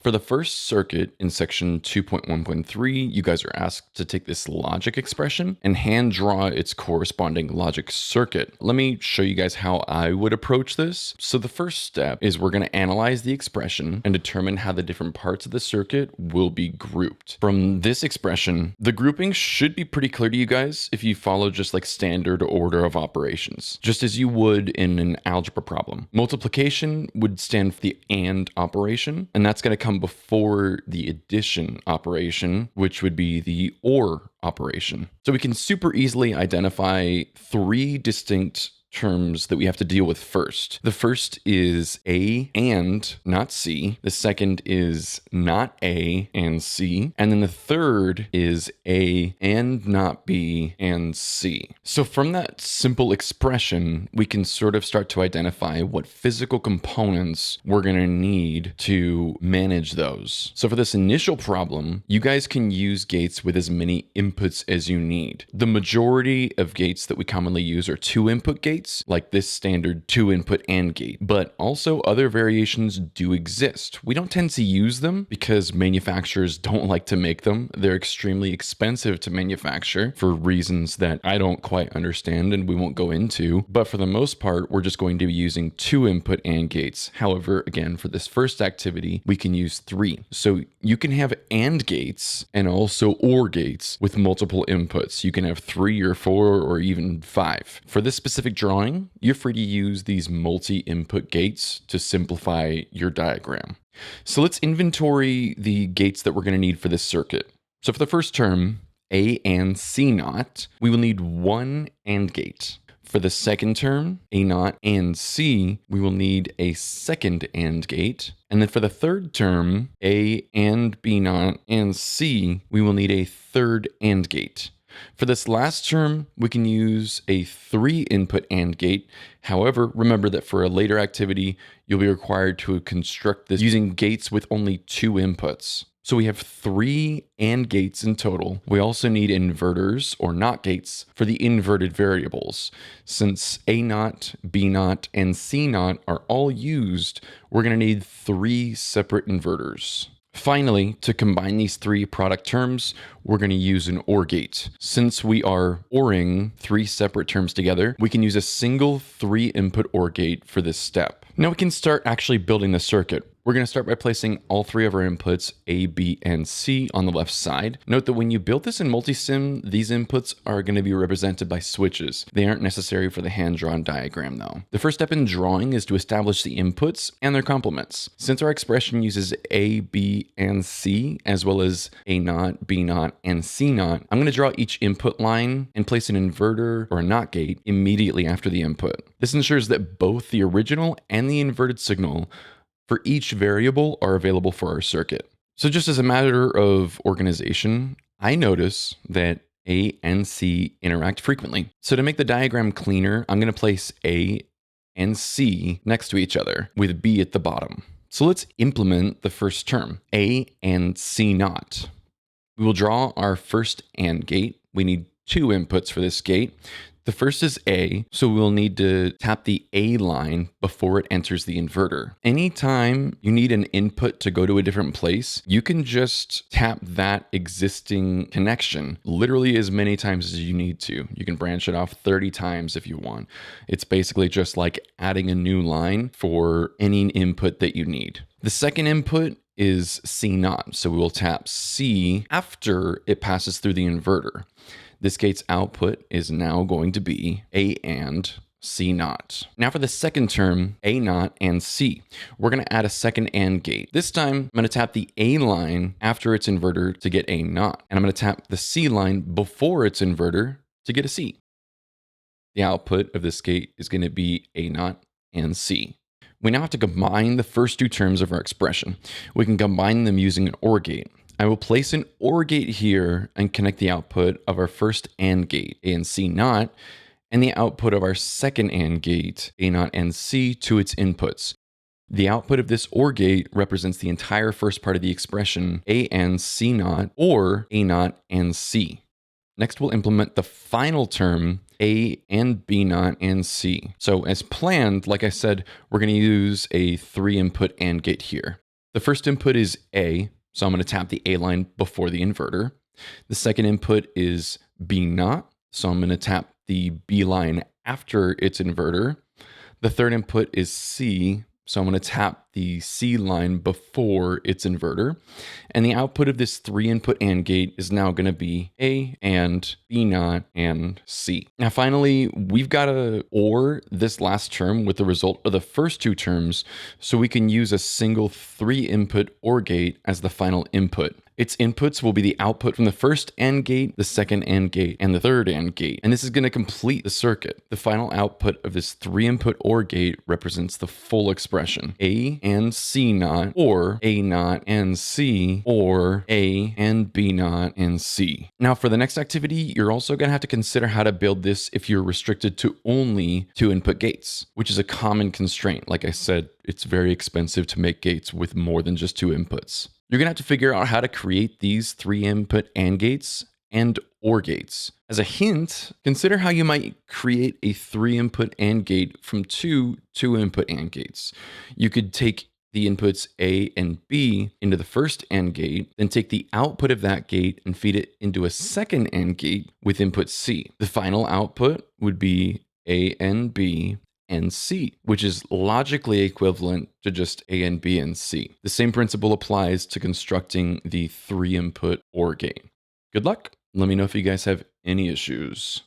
For the first circuit in section 2.1.3, you guys are asked to take this logic expression and hand draw its corresponding logic circuit. Let me show you guys how I would approach this. So the first step is we're going to analyze the expression and determine how the different parts of the circuit will be grouped. From this expression, the grouping should be pretty clear to you guys if you follow just like standard order of operations, just as you would in an algebra problem. Multiplication would stand for the AND operation, and that's going to come before the addition operation, which would be the OR operation. So we can super easily identify three distinct terms that we have to deal with first. The first is A and not C. The second is not A and C. And then the third is A and not B and C. So from that simple expression, we can sort of start to identify what physical components we're going to need to manage those. So for this initial problem, you guys can use gates with as many inputs as you need. The majority of gates that we commonly use are 2-input gates, like this standard 2-input AND gate, but also other variations do exist. We don't tend to use them because manufacturers don't like to make them. They're extremely expensive to manufacture for reasons that I don't quite understand and we won't go into. But for the most part, we're just going to be using 2-input AND gates. However, again, for this first activity, we can use 3. So you can have AND gates and also OR gates with multiple inputs. You can have 3 or 4 or even 5. For this specific drawing, you're free to use these multi-input gates to simplify your diagram. So let's inventory the gates that we're going to need for this circuit. So for the first term, A and C naught, we will need one AND gate. For the second term, A naught and C, we will need a second AND gate. And then for the third term, A and B naught and C, we will need a third AND gate. For this last term, we can use a 3-input AND gate. However, remember that for a later activity, you'll be required to construct this using gates with only 2 inputs. So we have 3 AND gates in total. We also need inverters or NOT gates for the inverted variables. Since A naught, B naught, and C naught are all used, we're going to need 3 separate inverters. Finally, to combine these 3 product terms, we're going to use an OR gate. Since we are ORing 3 separate terms together, we can use a single 3-input OR gate for this step. Now we can start actually building the circuit. We're going to start by placing all 3 of our inputs, A, B, and C, on the left side. Note that when you build this in Multisim, these inputs are going to be represented by switches. They aren't necessary for the hand-drawn diagram, though. The first step in drawing is to establish the inputs and their complements. Since our expression uses A, B, and C, as well as A naught, B naught, and C naught, I'm going to draw each input line and place an inverter or a NOT gate immediately after the input. This ensures that both the original and the inverted signal for each variable are available for our circuit. So just as a matter of organization, I notice that A and C interact frequently. So to make the diagram cleaner, I'm going to place A and C next to each other with B at the bottom. So let's implement the first term, A and C naught. We will draw our first AND gate. We need 2 inputs for this gate. The first is A, so we'll need to tap the A line before it enters the inverter. Anytime you need an input to go to a different place, you can just tap that existing connection literally as many times as you need to. You can branch it off 30 times if you want. It's basically just like adding a new line for any input that you need. The second input is C naught, so we will tap C after it passes through the inverter. This gate's output is now going to be A and C naught. Now for the second term, A naught and C, we're going to add a second AND gate. This time, I'm going to tap the A line after its inverter to get A naught, and I'm going to tap the C line before its inverter to get a C. The output of this gate is going to be A naught and C. We now have to combine the first 2 terms of our expression. We can combine them using an OR gate. I will place an OR gate here and connect the output of our first AND gate, A and C naught, and the output of our second AND gate, A naught and C, to its inputs. The output of this OR gate represents the entire first part of the expression, A and C naught, or A naught and C. Next, we'll implement the final term, A and B naught and C. So as planned, like I said, we're going to use a 3-input AND gate here. The first input is A, so I'm going to tap the A line before the inverter. The second input is B naught, so I'm going to tap the B line after its inverter. The third input is C, so I'm going to tap the C line before its inverter. And the output of this 3-input AND gate is now going to be A and B naught and C. Now finally, we've got to OR this last term with the result of the first two terms, so we can use a single 3-input OR gate as the final input. Its inputs will be the output from the first AND gate, the second AND gate, and the third AND gate. And this is going to complete the circuit. The final output of this 3-input OR gate represents the full expression. A and C naught, or A naught and C, or A and B naught and C. Now for the next activity, you're also going to have to consider how to build this if you're restricted to only 2-input gates, which is a common constraint. Like I said, it's very expensive to make gates with more than just 2 inputs. You're going to have to figure out how to create these 3-input AND gates and OR gates. As a hint, consider how you might create a 3-input AND gate from 2-input AND gates. You could take the inputs A and B into the first AND gate, then take the output of that gate and feed it into a second AND gate with input C. The final output would be A and B and C, which is logically equivalent to just A and B and C. The same principle applies to constructing the 3-input OR gate. Good luck. Let me know if you guys have any issues.